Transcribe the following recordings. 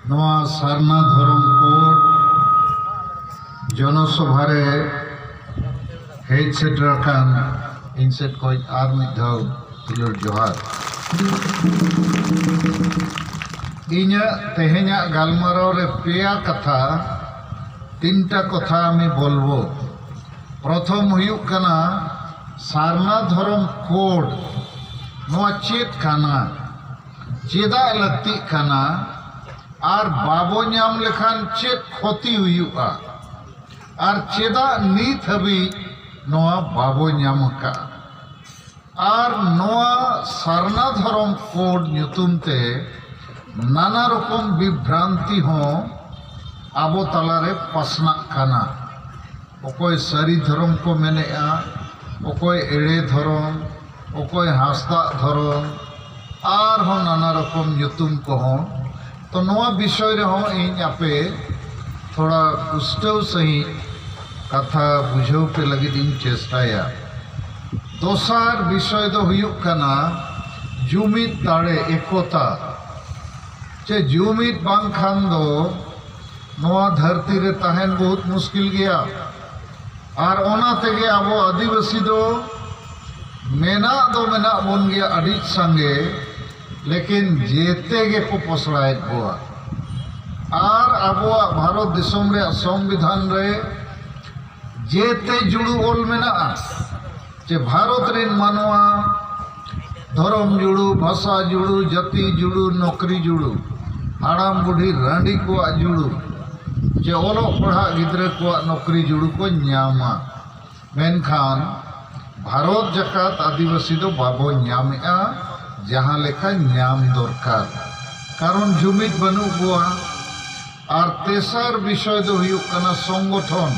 नवा सारना धर्म कोड जनसभारे हेज सेटरकान इन सेट कोई आर मिधाव तुलुर जोहार इन्या तेहेन्या गालमाराव रे पेया कथा तीनटा कथा आमी बोलबो। प्रथम हुयुक कना सारना धर्म कोड नवा चेत काना चेदा लक्ति काना और बाबो नाम लेखान चेत क्षति हुयुआ और चेदा नीत हबी नवा बाबो नाम का और नवा सारना धर्म कोड नुतुमते नाना रकम विभ्रांति हो आबो तलारे पसना काना। ओकोय सारी धर्म को मेनेआ, ओकोय एड़े धर्म, ओकोय हासदा धर्म और हो नाना रकम नुतुम को हो। तो नवा विषय रे हो इन आपे थोड़ा पुष्टव सही कथा बुझाव पे लगी दिन चेष्टाया। दोसार विषय दो हुयुक कना जुमिद दाड़े एकता चे जुमिद बांग खान दो नवा धरती रे तहन बहुत मुश्किल गया और ओना तेगे आबो आदिवासी दो मेना बोन गया अड़ी संगे लेकिन जेते गे को पसड़ाए बुआ और आबो भारत दिसम रे संविधान रे जेते जुड़ू ओल मेना जे भारत रेन मानवा धर्म जुड़ू, भाषा जुड़ू, जाति जुड़ू, नौकरी जुड़ू, हाड़ाम बुढ़ी रांडी को जुड़ू जे ओलो पढ़ा गिद्रे को नौकरी जुड़ू को न्यामा मेनखान भारत जकात आदिवासी दो बाबो न्यामेआ जहाँ लेखा न्याम दरकार कारण जुमिद बनू बुआ। और तेसर विषय दो हुयुक कना संगठन।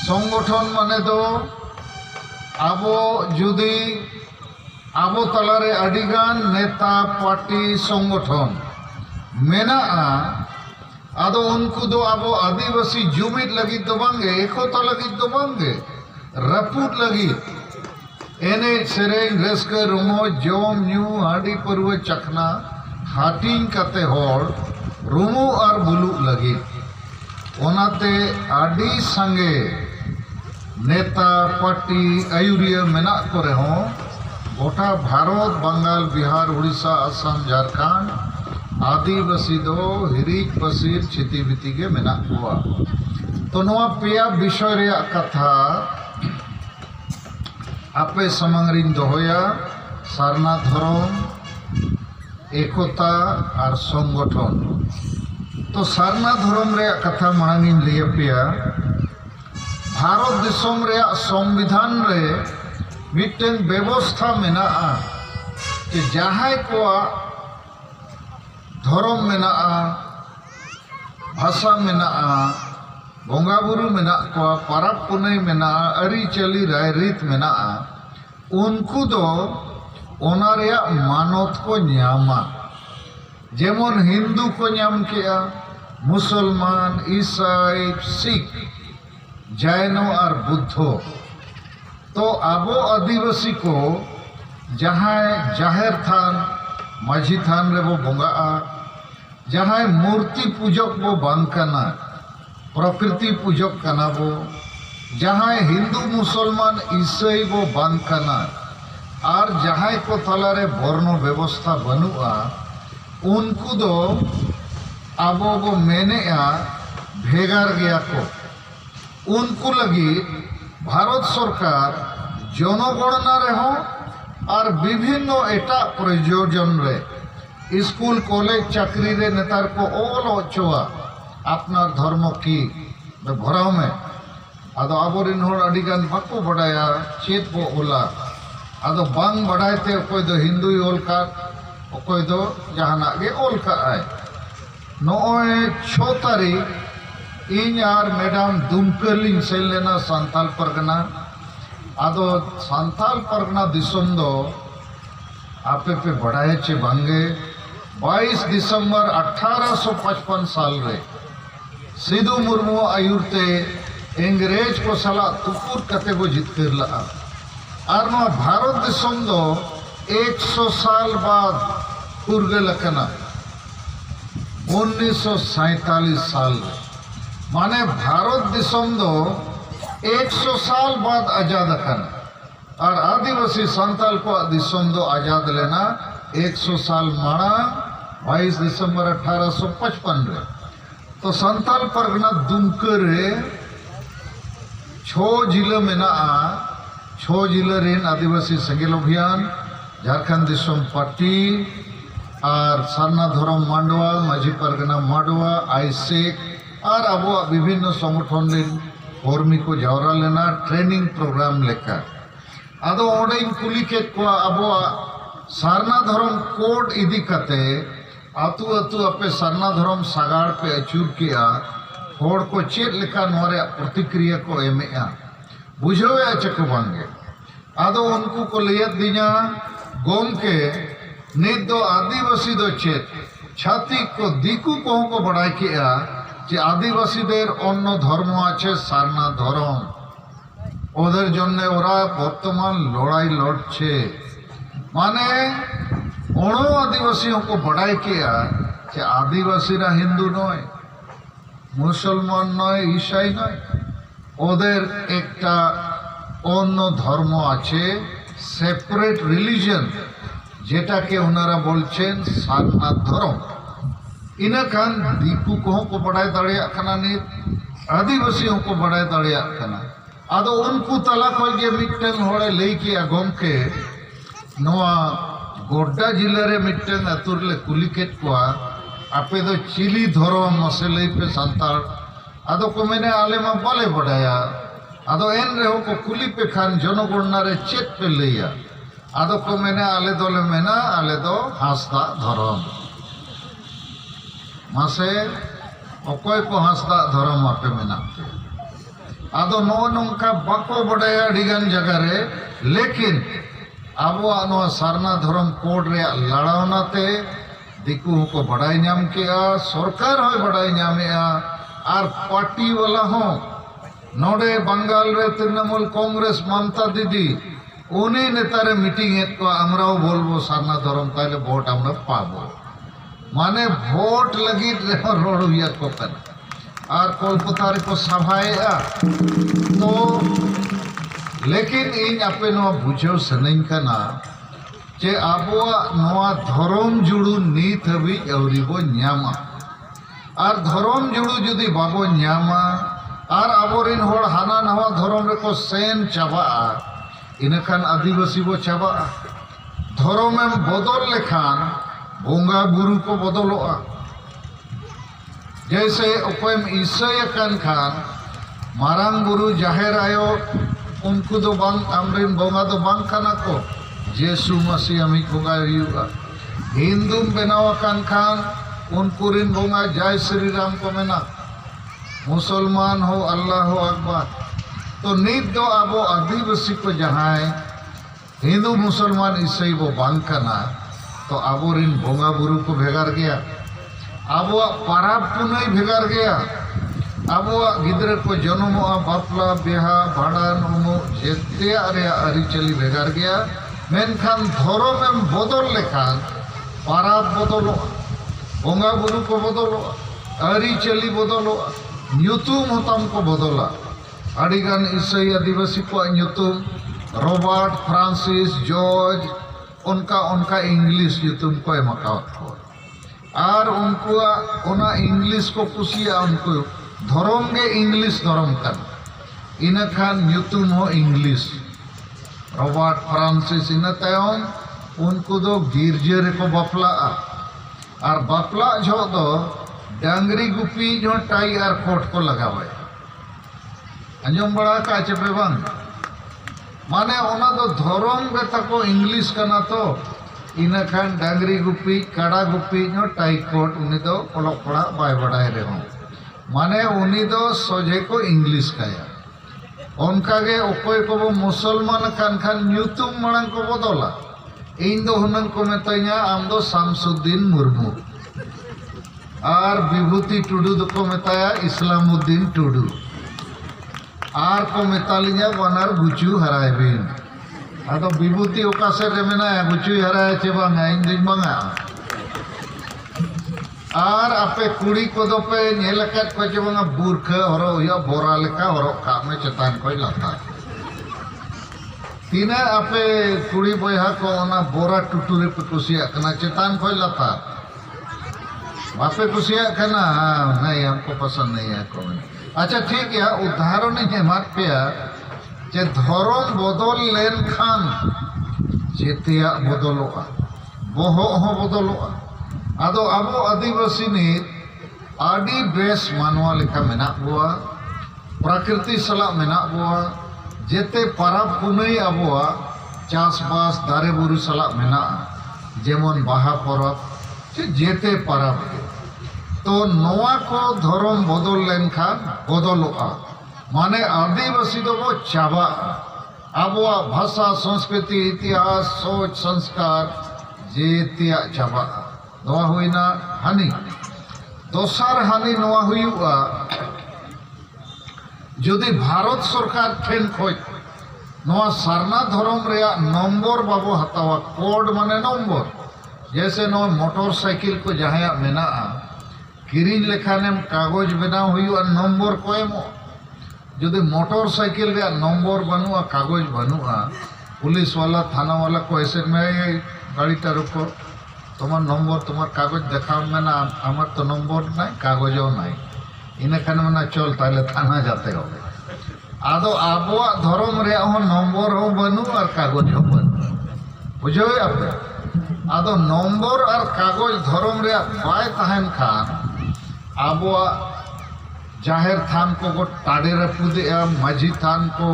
संगठन माने दो आबो जुदी आबो तलारे अडिगान नेता पार्टी संगठन मेनाआ आदो उनको दो आबो आदिवासी जुमिद लगी दो बांगे एकता लगी दो बांगे रपूट लगी एने सेरेन रेस्के रुमो जोम न्यू हाडी परवे चखना हाटिंग कते होड़ रुमो और बुलू लगी ओनाते आडी संगे नेता पार्टी आयुरिया मेना करे हो गोटा भारत बंगाल बिहार उड़ीसा असम झारखंड आदिवासी दो हिरीज पसीर छिती बिती के मेना हुआ। तो नवा पेया विषय रे कथा आपे समंगरिन दोहोया सारना धर्म एकता और संगठन। तो सारना धर्म रे कथा मांगिन लिया पेया भारत दिसम रे संविधान रे मिटन व्यवस्था मेना कि जहां को धर्म मेना भाषा मेना बोंगा बुरु मेना को परब पुनई मेना अरी चली राय रीत मेना उनको दो ओना रे मानत को न्यामा जेमन हिंदू को न्याम किया मुसलमान ईसाई सिख जैनो और बुद्धो। तो आबो आदिवासी को जहाँ जाहिर थान माझी थान रे वो बोंगा जहाँ मूर्ति पूजक वो बांग कना प्रकृति पूजक कना वो जहाँ हिंदू मुसलमान ईसाई वो बांग कना और जहाँ को तलारे वर्ण व्यवस्था बनुआ उनको दो आबो वो मेने भेगार गया को उनको लगी भारत सरकार जनगणना रे हो और विभिन्न एटा प्रयोजन रे स्कूल कॉलेज चाकरी रे नेतार को ओलो चोआ अपना धर्म की भराव में आदो आबोरिन होड़ अडिगान बाको बड़ाया चेत को ओला आदो बांग बड़ायते कोई दो हिंदू ओल का कोई दो जहाना गे ओल का आए नोए 6 तारीख इन यार मैडम दुमकलिंग सेल लेना सांताल परगना आदो सांताल परगना दिसम दो आपे पे बढ़ाए चे बांगे 22 दिसंबर 1855 साल रे सिद्धू मुर्मू आयुरते इंग्रेज को सला तुपुर कते वो जितकर ला और नवा भारत दिसम दो 100 साल बाद फुरगे लकना 1947 साल में माने भारत दिसम दो 100 साल बाद आजाद अकन और आदिवासी संताल को दिसम दो आजाद लेना 100 साल माणा 22 दिसंबर 1855 रे तो संताल परगना दुमका रे 6 जिला मेना 6 जिला रेन आदिवासी सेंगेल अभियान झारखंड दिसम पार्टी और सारना धरम मांडवा माझी परगना मांडवा आईसेक और अब विभिन्न संगठन कर्मी को जावरा लेना ट्रेनिंग प्रोग्राम लेकर आदो ओडे कुली के को अब सारना धरम कोड इदी कते आतु आतु अपे सारना धरम सागाड़ पे अचूर किया होड़ को चेत लेका नोरे प्रतिक्रिया को एमेया बुझावे चको बांगे आदो उनको को लियत दिना गोम के नित दो आदिवासी दो चेत छाती को दिकु को बढ़ाई किया যে আদিবাসীদের অন্য ধর্ম আছে সারনা ধর্ম ওদের জন্য ওরা বর্তমান লড়াই লড়ছে মানে অন্য আদিবাসীকে বড়াই কিয়া যে আদিবাসীরা হিন্দু নয় মুসলমান নয় ঈসাই নয় ওদের একটা অন্য ধর্ম আছে সেপারেট রিলিজিয়ন যেটাকে ওনারা বলছেন সারনা ধর্ম इना खान दीकू को बढ़ाई दाड़ा आदिवासियों को बढ़ाई दाड़ा आदो उनको तला खोजे मिट्टन होड़े लई किया गोमके नोआ गोड्डा जिले रे मिट्टन अतुरले कुलिकेट कोआ आपे दो चिली धरो मसे लई पे संताल आदो को मैंने आले मा बाले बढ़ाया आदो एन रे को कुली पे खान जनगणना रे चेक पे लिया आदो को मैंने आले दोले मेना आले दो हासदा धरम मासे अकय को हासदा धरम आपे मेनाते आदो नो नंका बाको बड़ाया डिगान जगह रे लेकिन अब सारना धरम कोड रे लड़ावनाते दिकू को बड़ाई नाम किया सरकार हो बड़ाई नामेया और पार्टी वाला हो नोडे बंगाल रे तृणमूल कांग्रेस ममता दीदी उन्हीं नेतारे मीटिंग एत को आमराओ बोलबो सारना धरम ताइले वोट आमरा पाबो माने वोट लगी रोड हुआ को कर और कोलकाता रे को सभाया तो लेकिन इन आपे नवा बुझो सनइन कना जे आबोआ नवा धरम जुड़ू नीत हबी अवरीबो न्यामा और धरम जुड़ू जदि बाबो न्यामा और आबोरिन होड़ हाना नवा धरम रे को सेन चाबा इनखान आदिवासी बो चाबा धरम में बदल लेखान बोंगा बुरु को बदलोआ जैसे ओपम ईसाई कान खान मारांग बुरु जाहिर आयो उनको दो बांग अमरिन बोंगा दो बांग खाना को जेसु मसीह अमी बोंगा युगा हिंदू बनावा कान खान उनको रिन बोंगा जय श्री राम को मेना मुसलमान हो अल्लाह हो अकबर तो नीत दो आबो आदिवासी को जहाँ हिंदू मुसलमान ईसाई वो बांग खाना तो आबोरिन बोंगा बुरु को भेगार गया आबोआ पाराब पुनई भेगार गया आबोआ गिद्रे को जन्मोआ बापला बेहा भाड़ान उमु जेते आरे आरिचली भेगार गया मेनखान धरम एम बदल लेखान पाराब बदलो बोंगा बुरु को बदलो आरिचली बदलो न्यूतुम हतम को बदला आडिगान ईसाई आदिवासी को न्यूतुम रॉबर्ट फ्रांसिस जॉर्ज उनका उनका इंग्लिश यूतुम को एमकावत को और उनको उना इंग्लिश को कुसिया उनको धरम के इंग्लिश धरम कर इन खान यूतुम हो इंग्लिश रॉबर्ट फ्रांसिस इन तयम उनको दो गिरजे रे को बपला और बपला जो दो डांगरी गुपी जो टाई और कोट को लगावे अंजम बड़ा का चपे बांग माने ओना दो धरम बेता को इंग्लिश कना तो इना खान डांगरी गुपी काड़ा गुपी जो टाई कोट उनी दो ओलक पड़ा बाय बड़ाय रे हो माने उनी दो सोजे को इंग्लिश काया उनका गे ओकोय को मुसलमान कान खान न्यूतुम मणंग को बदला इन दो हुनन को मेताइया आम दो शामसुद्दीन मुर्मू और विभूति टुडू दो को मेताया इस्लामुद्दीन टुडू आर को मेतालिया वनार गुचू हराय बिन आदो विभूति ओका से रे मेना गुचू हराय चे बांगा इन दिन बांगा और आपे कुड़ी को दो पे नेलकत को जो बंगा बुरख हरो या बोरा लेका हरो कामे चतान कोई लाता तीना आपे कुड़ी बोया को ना बोरा टुटुरे पे कुसिया कना चतान कोई लाता आपे कुसिया कना नहीं हमको पसंद नहीं है कोई। अच्छा ठीक है उदाहरण है मार पे जे धर्म बदल लेन खान जेतिया बदलोगा बोहो हो बदलोगा आदो अबो आदिवासी ने आदि बेस मानवा लेखा मेना बुआ प्रकृति सला मेना बुआ जेते परब पुनई अबुआ चासबास दारे बुरु सला मेना जेमन बाहा परब जेते परब तो नोआ को धर्म बदल लेन खान बदलोगा माने आदिवासी दो वो चाबा अबुआ भाषा संस्कृति इतिहास सोच संस्कार जेतिया चाबा नोआ हुईना हानि दोसर हानि नोआ हुआ यदि भारत सरकार ठेन खोज नोआ सारना धर्म रे नम्बर बाबू हतावा कोड माने नम्बर जैसे नो मोटरसाइकिल को जहाँ मेना किरीन लेखाने कागज बनाव हुआ नम्बर को एमो यदि मोटरसाइकिल रे नम्बर बनूआ कागज बनूआ पुलिस वाला थाना वाला को ऐसे में गाड़ी टा रुको तुम्हार नम्बर तुम्हार कागज देखा मेना आमार तो नम्बर नाई कागजो नाई इनखान मना चल ताहले थाना जाते हो आदो आबुआ धर्म रे हो नम्बर हो बनू और कागज हो बनू बुझो आपे आदो नम्बर और कागज धर्म रे बाय तहन खान आबुआ जाहिर थान को गो टाड़े रे पुदे माझी थान को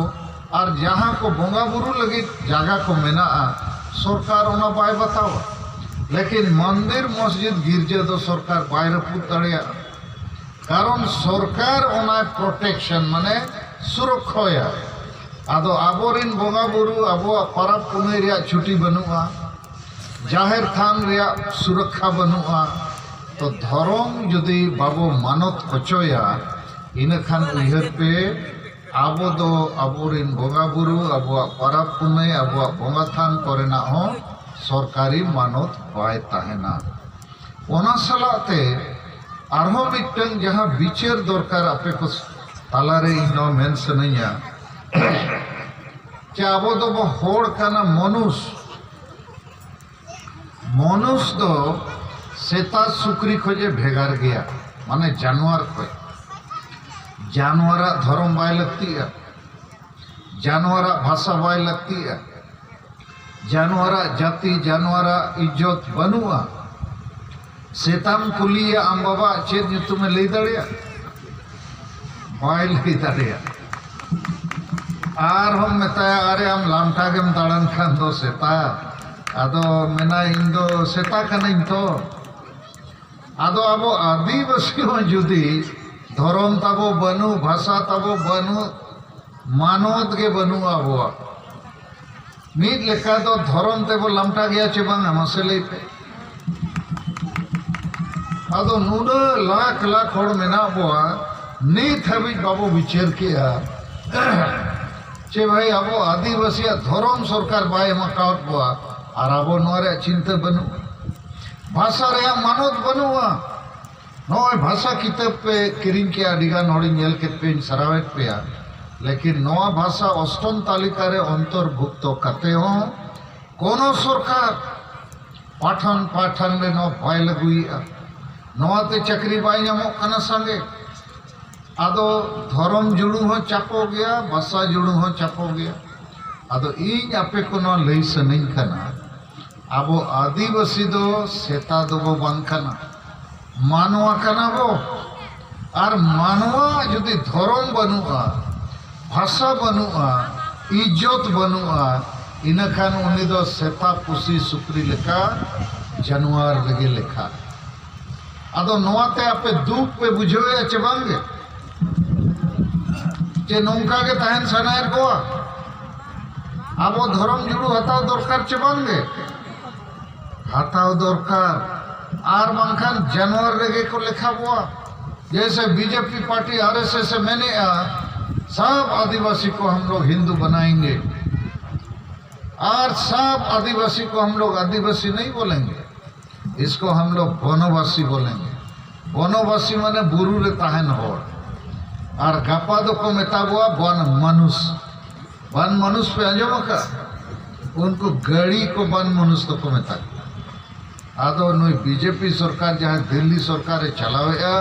और जहाँ को बोंगा बुरु लगी जगह को मेना सरकार उना बाय बताओ लेकिन मंदिर मस्जिद गिरजे तो सरकार बाय रपुद दाड़िया कारण सरकार उना प्रोटेक्शन माने सुरक्षा आदो आबोरिन बोंगा बुरु आबो परब पुनई रे छुट्टी बनुआ जाहिर थान रे सुरक्षा बनुआ तो धर्म यदि बाबो मानत हचोया इनखान उहर पे आबो दो आबोरिन बोंगा बुरु आबो परब पुनई आबो बोंगा थान करेना हो सरकारी मानत बाय ताहेना ओना सलाते आरहो मिटन जहाँ बिचार दरकार आपे को तालारे इनो मेन सनैया जे आबो दो बो होड़ काना मनुष्य दो सेता सुक्री खोजे भेगार गया माने जानवर खोज जानवरा धर्म बाय लगती है जानवरा भाषा बाय लगती है जानवरा जाति जानवरा इज्जत बनुआ सेताम कुलिया आम बाबा चेत तुम्हें ले दाड़िया बाय ले दाड़िया आर हम मेताया अरे आम लामटा गेम दाड़न खान दो सेता आदो मेना इन दो सेता कनाइन तो आदो आबो आदिवासी हो जुदी धर्म ताबो बनू भाषा ताबो बनू मानवत के बनू आबो मीट लेखा तो धर्म तेबो लामटा गया चे बांगा मसे लेते आदो नुना लाख लाख होड़ मेना बोआ नीत हबी बाबू विचार किया चे भाई आबो आदिवासी धर्म सरकार बाय मकावत बोआ और आबो नोरे चिंता बनू भाषा रे मानत बनूआ नोय भाषा किताब पे किरिंग के अडिगान होड़ी नेल के पे सरावेट पे लेकिन नोआ भाषा अष्टम तालिका रे अंतर्भुक्त करते हो कोनो सरकार पाठन पाठन रे नो बाय लगुइया नोआते चक्री बाय नामो कना संगे आदो धर्म जुड़ू हो चापो गया भाषा जुड़ू हो चापो गया आदो इन आपे को नो लई सनिन कना आबो आदिवासी दो सेता दो बो बांग कना मानवा कना बो और मानवा यदि धर्म बनुआ भाषा बनुआ इज्जत बनुआ इनखान उनी दो सेता पुसी सुक्री लेखा जानवर लगे लेखा आदो नोआते आपे दुख पे बुझोया चे बांगे चे नौका के तहन सनायर गोआ आबो धर्म जुड़ू हताव दरकार चे बांगे हताव दरकार आर बांखान जानवर लगे को लेखा बोआ जैसे बीजेपी पार्टी आरएसएस से मैंने सब आदिवासी को हम लोग हिंदू बनाएंगे और सब आदिवासी को हम लोग आदिवासी नहीं बोलेंगे इसको हम लोग वनवासी बोलेंगे बनवासी माने बुरु रे ताहेन होड़ और गापा दो को मेताबुआ बन मनुष्य पे अंजम का उनको गड़ी को बन मनुष्य को मेता आदो नुई बीजेपी सरकार जहाँ दिल्ली सरकार चलावेगा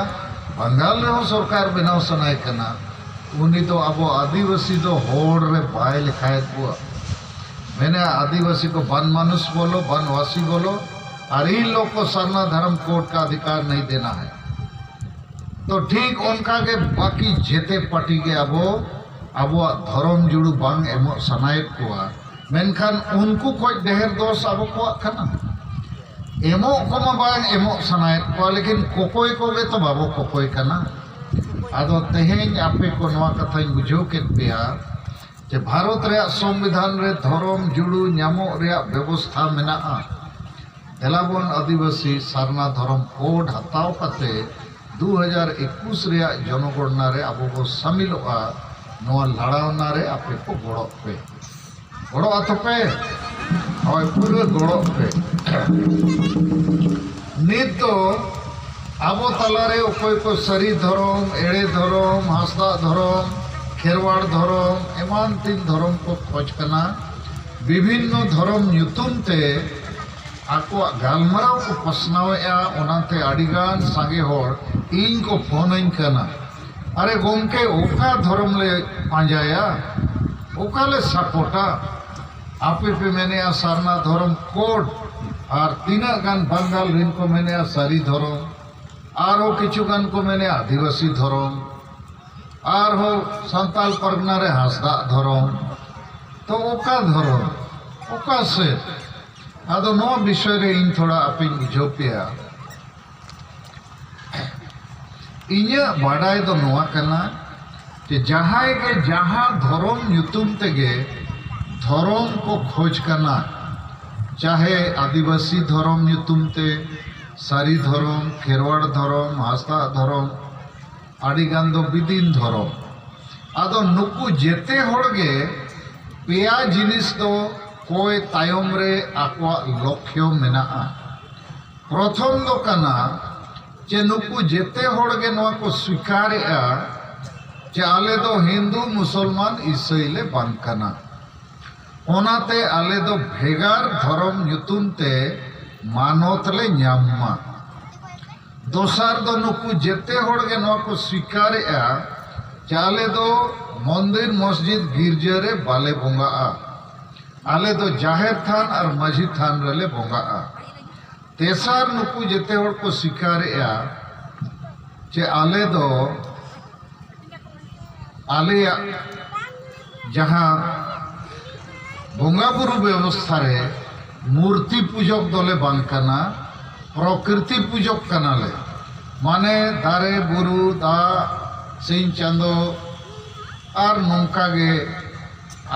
बंगाल रे सरकार बनाव सनाय कना उनी तो अब आदिवासी तो होड़ रे बाय लिखाए बुआ मैंने आदिवासी को वन मनुष्य बोलो वनवासी बोलो और इन लोग को सरना धर्म कोड का अधिकार नहीं देना है। तो ठीक उनका के बाकी जेते पार्टी के अब धर्म जुड़ू बांग एमो सनायत को मेनखान उनको कोई ढेर दोष अब को खाना एमो को बांग एमो सनायत को लेकिन कोकोई को गे तो बाबो कोकोई करना आदो तेहें आपे को नवा कथा बुझो के पेया जे भारत रे संविधान रे धर्म जुड़ू न्यामो रे व्यवस्था मेना देलाबन आदिवासी सरना धर्म कोड हताव कते 2021 रे जनगणना रे अब को शामिलोआ नवा लड़ावना रे आपे को गड़ो आतपे और पूरे गड़ो पे नित तो अब तलारे उकोय को सरी धर्म एड़े धर्म हासदा धर्म खेरवाड़ धर्म एमान तीन धर्म को खोज करना विभिन्न धर्म ᱧᱩᱛᱩᱢ ते आको गालमराव को पसनावेआ ओनाते आडिगान सांगे होड़ इन को फोन करना अरे गोमके ओका धर्म ले पांजाया ओका ले सपोर्टा आपे पे मैंने सरना धर्म कोड और तीना गान बंगाल रिन को मैंने सारी धर्म और हो किचु गान को मैंने आदिवासी धर्म और हो संताल परगना रे हासदा धर्म तो ओका धर्म ओका से आदो नो विषय रे इन थोड़ा आपे बुझो पेया इन्या बाडाय दो नोआ कना कि जहां के जहां धर्म ᱧᱩᱛᱩᱢ तेगे धर्म को खोज करना चाहे आदिवासी धर्म ᱧᱩᱛᱩᱢ ते सारी धर्म खेरवाड़ धर्म हासदा धर्म आडिगान दो बिदिन धर्म आदो नुकु जेते होड़गे पेया जिनिस दो कोई तायम रे आको लक्ष्य मेना प्रथम दो कना जे नुकु जेते होड़गे नवा को स्वीकारेआ जे आले दो हिंदू मुसलमान ईसाई ले बांग कना ओनाते आले दो भेगार धर्म ᱧᱩᱛᱩᱢ ते मानवत ले ᱧᱟᱢमा दोसार दो नुकु जेते होड़गे नवा को स्वीकारेआ चाले दो मंदिर मस्जिद गिरजा रे बाले बोंगा आले दो जाहेर थान और माझी थान रे ले बोंगा तेसार नुकु जेते होड़ को स्वीकारेआ जे आले दो आले जहां बोंगा बुरु व्यवस्था रे मूर्ति पूजक दोले बांग कना प्रकृति पूजक कनाले माने दारे बुरु दा सिंह चांदो और नौका गे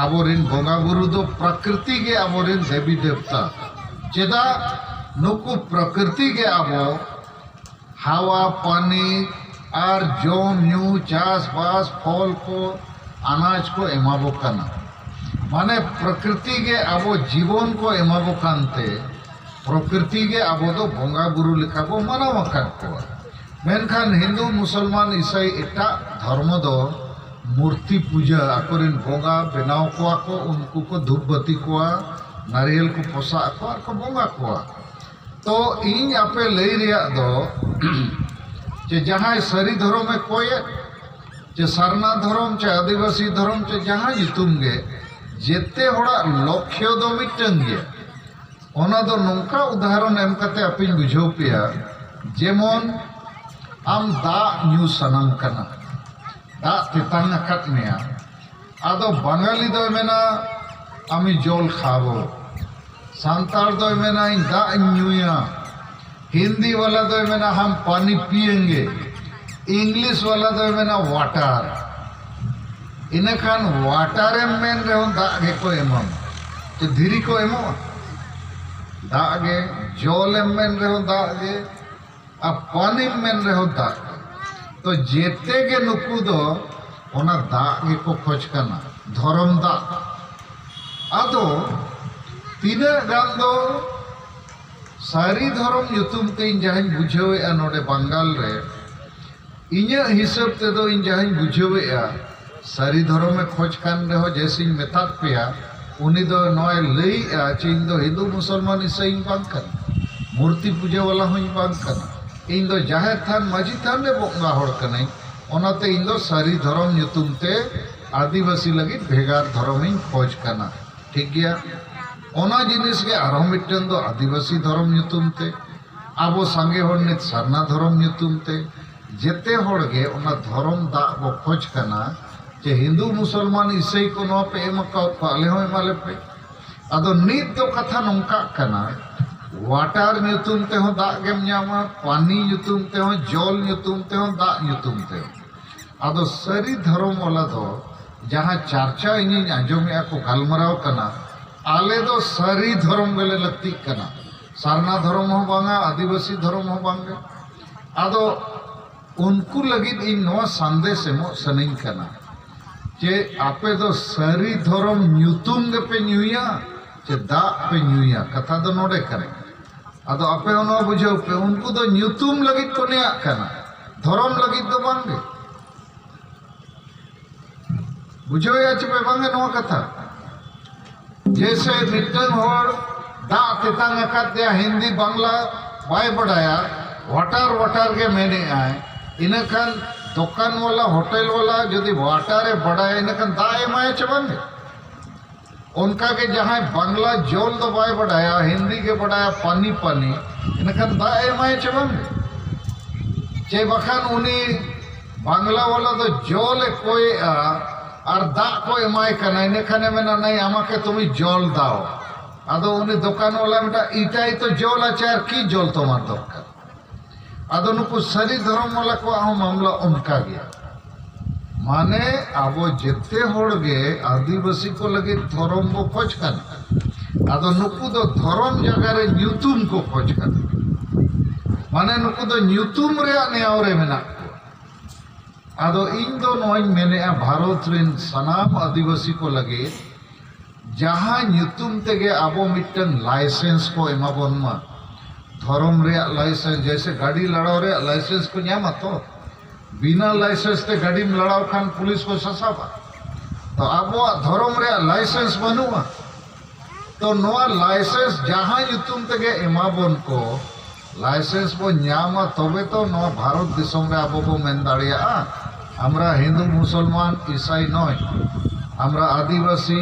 आबोरिन बोंगा बुरु दो प्रकृति के आबोरिन देवी देवता चेदा नुकु प्रकृति के आबो हवा पानी और जम न्यू चाष बास फल को अनाज को एमाबो कना माने प्रकृति के आबो जीवन को एमाबो कानते प्रकृति के आबो दो बोंगा बुरु लिखा को मानव को मेनखान हिंदू मुसलमान ईसाई एटा धर्म दो मूर्ति पूजा आकोरिन बोंगा बनाव को उनको को धूपबत्ती को नारियल को पोसा को बोंगा को तो इन आपे लई रिया दो जे जहां सरी धर्म में कोई जे सरना धर्म चे आदिवासी धर्म चे जहां ᱧᱩᱛᱩᱢ गे जेते होड़ा लक्ष्य दो मिटन गे ओना दो नौका उदाहरण एम कते अपिन बुझो पेया जेमन आम दा न्यू सनम कना दा तेतांग कट मेया आदो बंगाली दो मेना आमी जल खाबो सांतार दो मेना इन दा न्यूया हिंदी वाला दो मेना हम पानी पिएंगे इंग्लिश वाला दो मेना वाटर इनखान वाटर एम मेन रहो दा गे को एमम तो धीरी को एमो दा गे जल एम मेन रहो दा गे अब पानी मेन रहो दा तो जेते गे नुकु दो ओना दा गे को खोज करना धर्म दा आदो तीना गान दो सारी धर्म युतुम ते इन जहां बुझावे नोडे बंगाल रे इन्या हिसाब ते दो इन जहां बुझावे सारी धर्म में खोज कान रहो जैसे मेता पेया उनी दो नय लई चे इन दो हिंदू मुसलमान ईसाई बांग कना मूर्ति पूजा वाला होई बांग कना इन दो जाहिर थान माजी थान रे बोंगा होड़ कनाई ओनाते इन दो सारी धर्म युतुम ते आदिवासी लगी भेगार धर्म इन खोज कना ठीक गया ओना जिनिस के आरो मिटन दो आदिवासी धर्म युतुम ते आबो सांगे होड़ नित सारना धर्म युतुम ते जेते होड़ गे ओना धर्म दा बो खोज कना जे हिंदू मुसलमान ईसाई को नो पे एमका पाले हो माले पे आदो नित दो कथा नंका कना वाटर युतुम ते हो दा गेम न्यामा पानी युतुम ते हो जल युतुम ते हो दा युतुम ते आदो सारी धर्म वाला दो जहां चर्चा इन आंजोमे को गलमराव कना आले दो सारी धर्म गेले लगती कना सारना धर्म हो बांगा आदिवासी धर्म हो बांगे आदो उनको लगी इन नो संदेश एमो सनिन कना जे आपे दो सारी धर्म न्यूतुम गे पे न्यूया जे दा पे न्यूया कथा दो नोडे करे आदो आपे ओनो बुझाव पे उनको दो न्यूतुम लगी को ने कना धर्म लगी दो बांगे बुझो या चे पे बांगे नो कथा जैसे मिटन होड़ दा तेतांग अकात्या हिंदी बांग्ला बाय बढ़ाया वाटर वाटर के मैंने आए इनखान दुकान वाला होटल वाला यदि वाटर बढ़ाया इनखान दा एमाए चबांगे उनका के जहाँ बांग्ला जोल दो बाय बढ़ाया हिंदी के बढ़ाया पानी पानी इनखान दा एमाए चबांगे चे बखान उनी बांग्ला वाला तो जोल कोई और दा को एमाय कना इनखाने मेना नहीं आमाके तुमी जल दाओ आदो उनी दुकान वाला बेटा इटाई तो जल आछे आर की जल तोमार दरकार आदो नुकु सारी धर्म वाला को आहो मामला उनका गया माने आबो जेते होड़ गे आदिवासी को लगे धर्म को खोज कना आदो नुकु दो धर्म जगह रे न्यूतुम को खोज कना माने नुकु दो न्यूतुम रे नेआवरे मेना आदो इन दो नोई मेने भारत रिन सनाम आदिवासी को लगे जहां न्यूतुम तेगे आबो मिटन लाइसेंस को एमाबोन मा धर्म रे लाइसेंस जैसे गाड़ी लड़ाओ रे लाइसेंस को न्यामा तो बिना लाइसेंस ते गाड़ी में लड़ाओ खान पुलिस को ससाबा तो आबो धर्म रे लाइसेंस बनुआ तो नोआ लाइसेंस जहां न्यूतुम तेगे एमाबोन को लाइसेंस बो न्यामा तबे तो नोआ भारत दिसम रे आबो बो मेन दाड़िया हमरा हिंदू मुसलमान ईसाई नय हमरा आदिवासी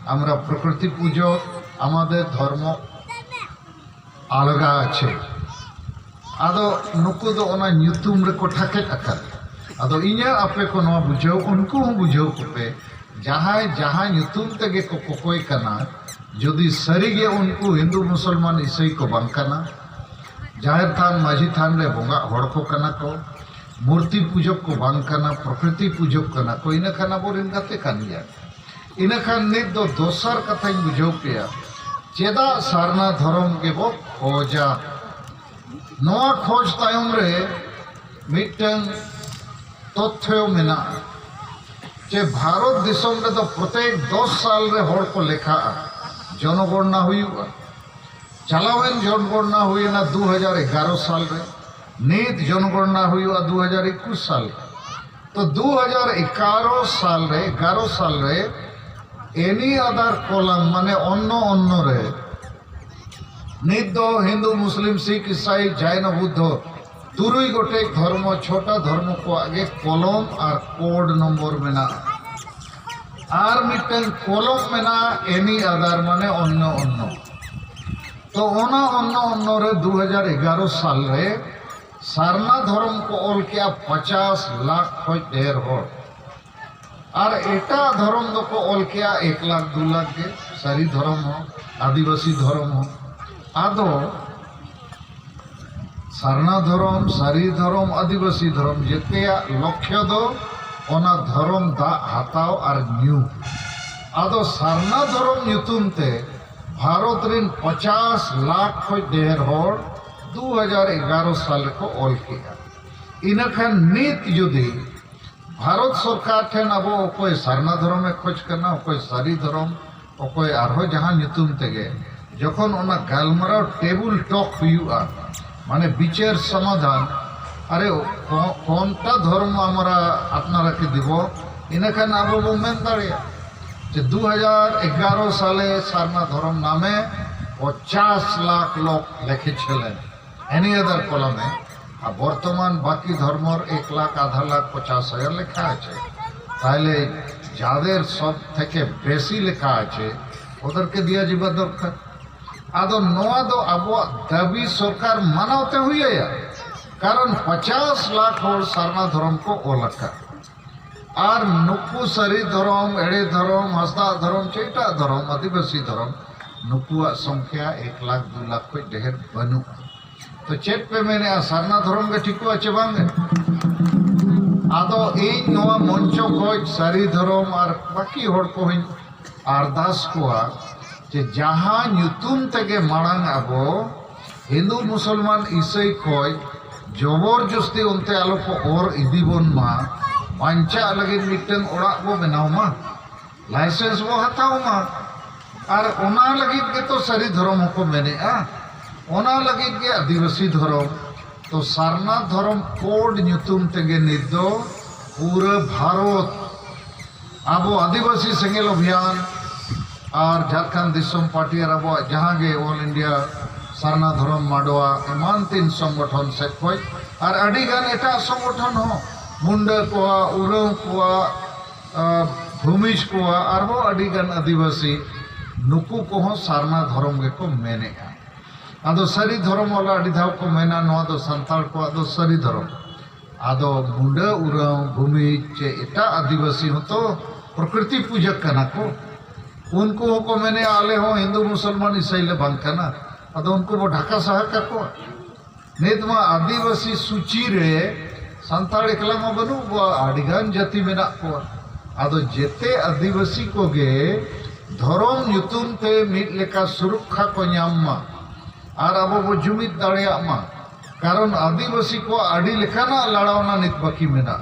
हमरा प्रकृति पूजक आमादेर धर्म आलगा आछे आदो नुकु दो ओना न्यूतुम रे को ठाके आकार आदो इन्या आपे को नोआ बुझाव उनको बुझाव कोपे जहां जहां न्यूतुम तेगे को कोकोय कना जदि सरीगे उनको हिंदू मुसलमान ईसाई को बांग कना जाहिर थान माझी थान रे बोंगा होड़ को कना को मूर्ति पूजक को बांग कना प्रकृति पूजक कना को इन खाना बोरिन गाते कान गया इन खान नित दो दोसर कथा बुझाव पेया चेदा सारना धर्म के बो खोजा नोआ खोज तायम रे मिटन तथ्य मेना जे भारत दिसम रे तो प्रत्येक 10 साल रे होड़ को लेखा जनगणना हुआ चलावेन जनगणना हुई ना 2011 साल रे नीत जनगणना हुई 2021 साल तो 2011 साल रे 11 साल रे एनी अदर कॉलम माने अन्य अन्य रे नीत दो हिंदू मुस्लिम सिख ईसाई जैन बुद्ध तुरुई गोटे धर्म छोटा धर्म को आगे कॉलम और कोड नंबर मेना आर मिटन कॉलम मेना एनी अदर माने अन्य अन्य तो ओना अन्य अन्य रे 2011 साल रे सारना धर्म को ओल किया 50 लाख खोज ढेर हो और एटा धर्म दो को ओल किया 1 लाख 2 लाख के सारी धर्म हो आदिवासी धर्म हो आदो सारना धर्म सारी धर्म आदिवासी धर्म जेते लक्ष्य दो ओना धर्म दा हाताव और न्यू आदो सारना धर्म न्यूतुम ते भारत रिन 50 लाख खोज ढेर होड़ 2011 साल को ओल किया इनखान नीत जुदी भारत सरकार ठेन अब कोई सारना धर्म खोज करना कोई सारी धर्म कोई आरो जहां न्यूतुम तेगे যখন ওনা গালমারাও টেবিল টক হুইউগা মানে বিচার সমাধান আরে কোনটা ধর্ম আমরা আপনারাকে দিব ইনাখান আবো বো মেন দাঁড়িয়ে যে 2011 সালে সারনা ধর্ম নামে 50 লাখ লোক লিখেছিলেন এনি আদার কলমে আর বর্তমান বাকি ধর্মর 1 লাখ আধা লাখ 50,000 লেখা আছে তাহলে যাদের সব থেকে বেশি লেখা আছে ওদেরকে দিয়া যাবার দরকার আদো নোয়া দো আবো দাবি সরকার মানাতে হইয়া কারণ 50 লাখ হল সারনা ধর্ম কো ওলাকা আর নুকু সারি ধর্ম এড়ে ধর্ম হাসদা ধর্ম চেটা ধর্ম আদিবাসী ধর্ম নুকুয়া সংখ্যা 1 লাখ 2 লাখ को ढेर बनू तो चेट पे मैंने सारना धर्म के ठीक अच्छे बांगे आदो इन नवा मंचो खोज सारी धर्म और बाकी हड़ को हिन अरदास कोआ जे जहां ᱧᱩᱛᱩᱢ तेगे माड़ांग आबो हिंदू मुसलमान ईसाई खोज जबरदस्ती उनते आलो को और इदीबन मा बांचा लगे मिटन ओड़ा बो बनाव मा लाइसेंस बो हताव मा और ओना लगे के तो सारी धर्म को मेने ओना लगे के आदिवासी धर्म तो सारना धर्म कोड ᱧᱩᱛᱩᱢ तेगे निदो पूरा भारत आबो आदिवासी सेंगेल अभियान और झारखंड दिसम पार्टी अब जहाँ गे ऑल इंडिया सारना धर्म माडवा एमान 3 संगठन से खोज और अड़ीगान एटा संगठन हो मुंडा कोआ उराव कोआ भूमिज कोआ और वो अड़ीगान आदिवासी नुकु को सारना धर्म गे को मेने आदो सारी धर्म वाला अड़ी धाव को मेना नवा दो संताल को आदो सारी धर्म आदो मुंडा उराव भूमिज चे एटा आदिवासी हो तो प्रकृति पूजक कना को उनको को मैंने आले हो हिंदू मुसलमान ईसाई ले बांग कना अदो उनको वो ढाका सहाका को नेतमा आदिवासी सूची रे संताल एकला मा बनु वो आडिगान जाति मेना को आदो जेते आदिवासी को गे धर्म ᱧᱩᱛᱩᱢ ते मिट लेका सुरक्षा को ᱧᱟᱢ मा और अब वो जुमित दाड़िया मा कारण आदिवासी को आड़ी लेखाना लड़ावना नित बाकी मेना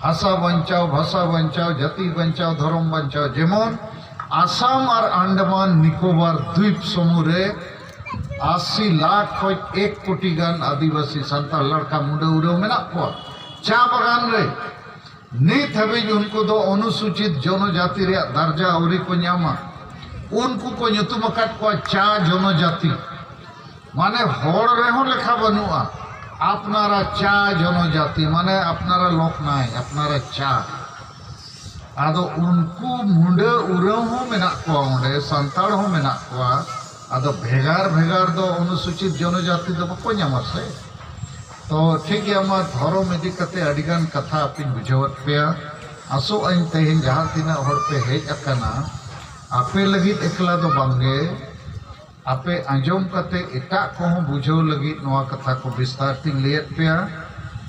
हासा बंचाओ भाषा बंचाओ जाति बंचाओ धर्म बंचाओ जेमन आसाम और अंडमान निकोबार द्वीप समूह रे 80 लाख को 1 कोटी गान आदिवासी संताल लड़का मुंडा उराव मेना को चा बागान रे नित हबीज उनको दो अनुसूचित जनजाति रे दर्जा औरी को ᱧᱟᱢᱟ उनको को ᱧᱩᱛᱩᱢ अकात को चा जनजाति माने होड़ रे हो लेखा बनुआ अपनारा चा जनजाति माने अपनारा लोक नाय अपनारा चा आदो उनको मुंडा उराव हो मेना को ओंडे संताल हो मेना को आदो भेगार भेगार दो अनुसूचित जनजाति दो को ᱧᱟᱢᱟ से तो ठीक है मा धर्म इदी कते अडिगान कथा अपिन बुझावत पेया आसो आइन तेहिन जहां तिना हड़ पे हेज अकना आपे लगित एकला दो बांगे आपे आंजोम कते एटा को बुझाव लगित नवा कथा को विस्तार तिन लेत पेया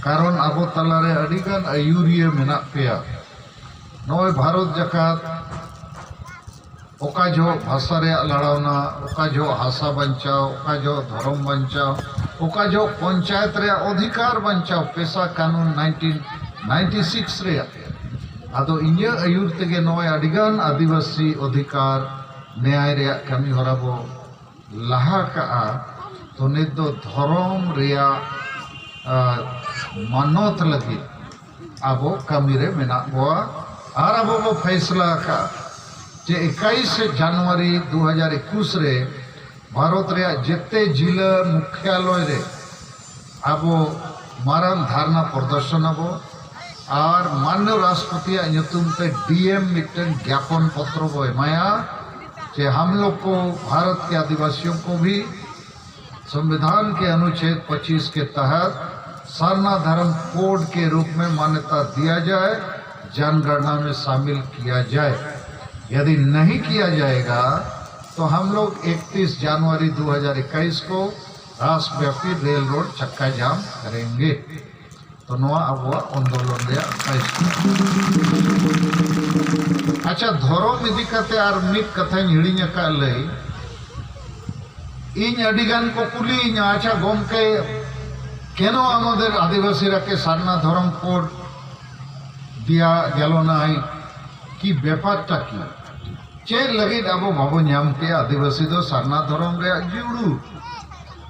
कारण आबो तलारे अडिगान आयुरिया मेना पेया नय भारत जकात ओका जो भाषा रे लड़ावना ओका जो हासा बंचाओ ओका जो धर्म बंचाओ ओका जो पंचायत रे अधिकार बंचाओ पेशा कानून 1996 रे आदो इन्या आयुर तेगे नय अडिगान आदिवासी अधिकार न्याय रे कमी हराबो लाहा का तो नित दो धर्म रे मानत लगी आबो कमी रे मेना बोआ और अब वो फैसला का जे 21 जनवरी 2021 रे भारत रे जेते जिला मुख्यालय रे अब मारान धारणा प्रदर्शन अब और माननीय राष्ट्रपति ᱧᱩᱛᱩᱢ ते डीएम मिटन ज्ञापन पत्र वो एमाया जे हम लोग को भारत के आदिवासियों को भी संविधान के अनुच्छेद 25 के तहत सारना धर्म कोड के रूप में मान्यता दिया जाए जनगणना में शामिल किया जाए यदि नहीं किया जाएगा तो हम लोग 31 जनवरी 2021 को राष्ट्रव्यापी रेल रोड चक्का जाम करेंगे तो नवा अबुआ आंदोलन रे अच्छा धर्म इदी कते आर मिट कथा हिड़िङ का लई इन अडिगान को कुली अच्छा गमके केन आमादेर आदिवासीरा के सारना धर्म कोड दिया गेल ना कि ব্যাপারটা কি चेक लगे अब बाबो नाम के आदिवासी दो सारना धर्म रे जुड़ू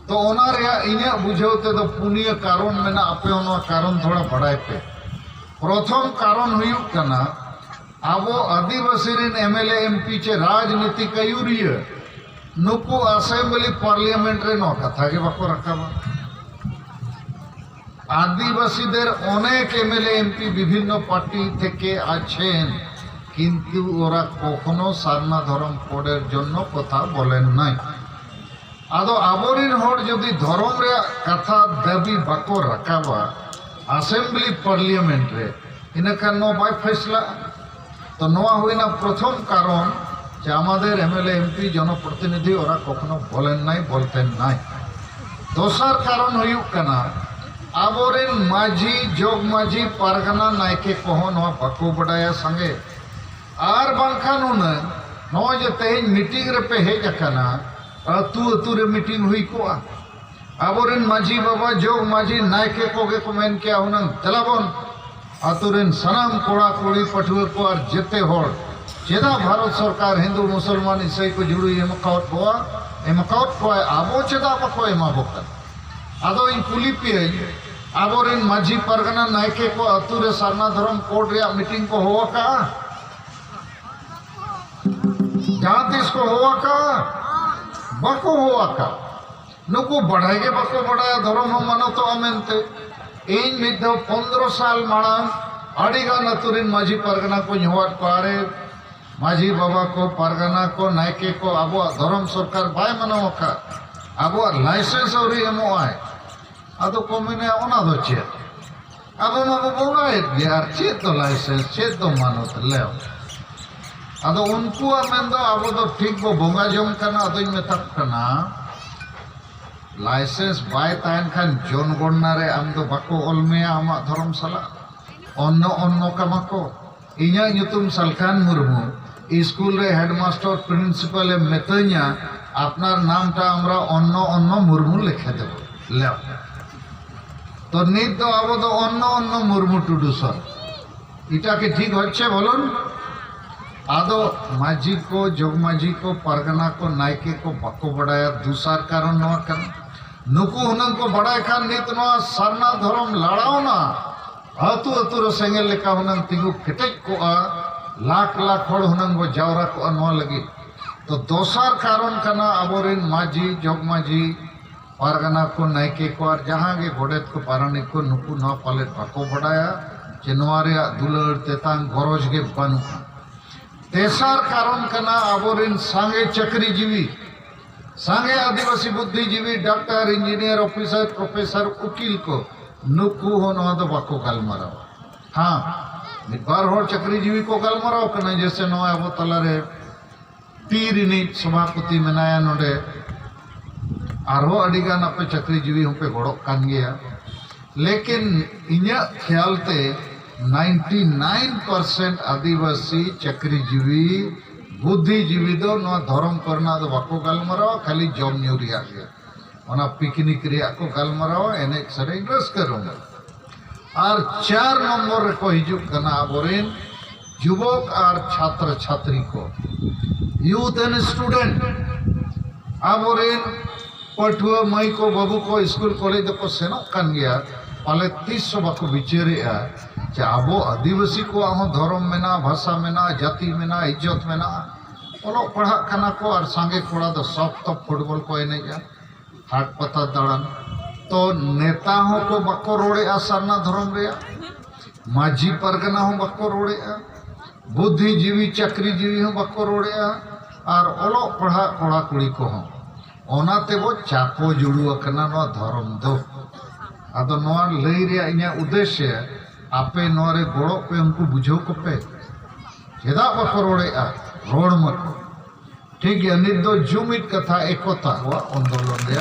तो ओना रे इने बुझावते तो पुनिया कारण मेना आपे ओना कारण थोड़ा बढ़ाए पे प्रथम कारण हुयुक कना आबो आदिवासी रेन एमएलए एमपी चे राजनीति कयूरिय नुकु असेंबली पार्लियामेंट रे नो कथा के बाको रखाबा आदिवासी देर अनेक एमएलए एमपी विभिन्न पार्टी थेके आछेन किन्तु ओरा कखनो सारना धर्म कोडेर जन्य कथा बोलेन नाई आदो आबोरिन होड़ जदि धर्म रे कथा दाबी बाको रखाबा असेंबली पार्लियामेंट रे इनखान नो बाय फैसला तो नोआ हुईना प्रथम कारण जे आमादेर एमएलए एमपी जनप्रतिनिधि ओरा कखनो बोलेन नाई बोलतेन नाई दोसर कारण हुयुक कना आबोरिन माझी जोग माझी पारगना नायके कोहो नोआ बाको बडाया संगे आर बांखान उन नोआ जे तेज मीटिंग रे पे हेज अकना अतु अतु रे मीटिंग हुई को आबोरिन माझी बाबा जोग माझी नायके कोगे को मेन किया हुनंग तलाबन आतुरेन सनाम कोड़ा कोड़ी पठुए को और जेते होड़ चेदा भारत सरकार हिंदू मुसलमान ईसाई को जुड़ू एमकाउट को आबो चेदा बको एमा बोकन आदो इन कुली पे आबोरेन माझी परगना नायके को अतुरे सारना धर्म कोड रे मीटिंग को होवा का जहां तीस को होवा का बको होवा का नुकु बढ़ाएगे बको बढ़ाया धर्म हम मानो तो अमेनते इन मिद 15 साल मांग अड़ीगान अतुरिन माझी परगना को नुवाट को आरे माझी बाबा को परगना को नायके को अब धर्म सरकार बाय मनाओ का अब लाइसेंस और एमओ आए अदो को मैंने ओना दो चे अब माबो बोलाए यार चे तो लाइसेंस चे तो मानो तो ले अदो उनको आमें दो अब तो ठीक वो बोंगा जों करना अदो इन में तक करना licence bye तायन Khan zone gonna रे आम दो बाको ओलमेया आमा धर्म सला अन्नो अन्नो कमाको इन्या ᱧᱩᱛᱩᱢ सलखान मुर्मू स्कूल रे हेडमास्टर प्रिंसिपल ए मेतन्या आपनार नामटा आमरा अन्नो अन्नो मुर्मू लिखे देब ले तो नित दो आबो दो अन्नो अन्नो मुर्मू टुडू सर इटा के ठीक होच्छे बोलुन आदो माझी को जोगमाझी को परगना को नायके को बाको बड़ाया दूसर कारण नवा कन नुकु हुनंग को बड़ाय खान नित नवा सारना धर्म लड़ाओ ना अतु अतु रो सेंगेल लेका हुनंग तिगु केटेज को लाख लाख होड़ हुनंग वो जावरा को नवा लगी तो दोसर कारण कना आबोरिन माझी जोगमाझी परगना को नायके को और जहां गे गोडेत को पारानिक को नुकु नवा पाले बाको बड़ाया जे नवा रे दुलर तेतांग गरज गे बानु तेसर कारण कना आबोरिन सांगे चक्रीजीवी सांगे आदिवासी बुद्धिजीवी डॉक्टर इंजीनियर ऑफिसर प्रोफेसर उकील को नुकु हो नवा दो बाको गलमराव हाँ मिदबार होड़ चक्रीजीवी को गलमराव कना जैसे नवा अब तलारे तीर इनिज सभापति मेनाया नोडे आरो अडिगान अपे चक्रीजीवी हम पे गड़ो कान गया लेकिन इन्या ख्याल ते 99% आदिवासी चक्रीजीवी बुद्धिजीवी दो नो धर्म करना दो बाको गलमराव खाली जम न्यूरिया गया ओना पिकनिक रिया को गलमराव एने सरे रस करूंगा और 4 नंबर को हिजुक कना आबोरेन युवक और छात्र छात्री को यूथ एंड स्टूडेंट आबोरेन पठुआ मई को बाबू को स्कूल कॉलेज को सेनो कान गया पाले 300 बाको विचारिया जे आबो आदिवासी को आहो धर्म मेना भाषा मेना जाति मेना इज्जत मेना ओलो पढ़ा कना को और सांगे कोड़ा दो सब तो फुटबॉल को एने जा हाट पता दाड़न तो नेता हो को बाको रोड़े सारना धर्म रे माझी परगना हो बाको रोड़े बुद्धिजीवी चक्रीजीवी हो बाको रोड़े और ओलो पढ़ा कोड़ा कुड़ी को हो ओनाते वो चापो जुड़ू कना नो धर्म दो आदो नोआ लई रे इन्या उद्देश्य आपे नोरे गोड़ो पे उनको बुझो को पे चेदा बाको रोड़े रोड मत ठीक है नित दो जुमित कथा एकता हुआ आंदोलन रे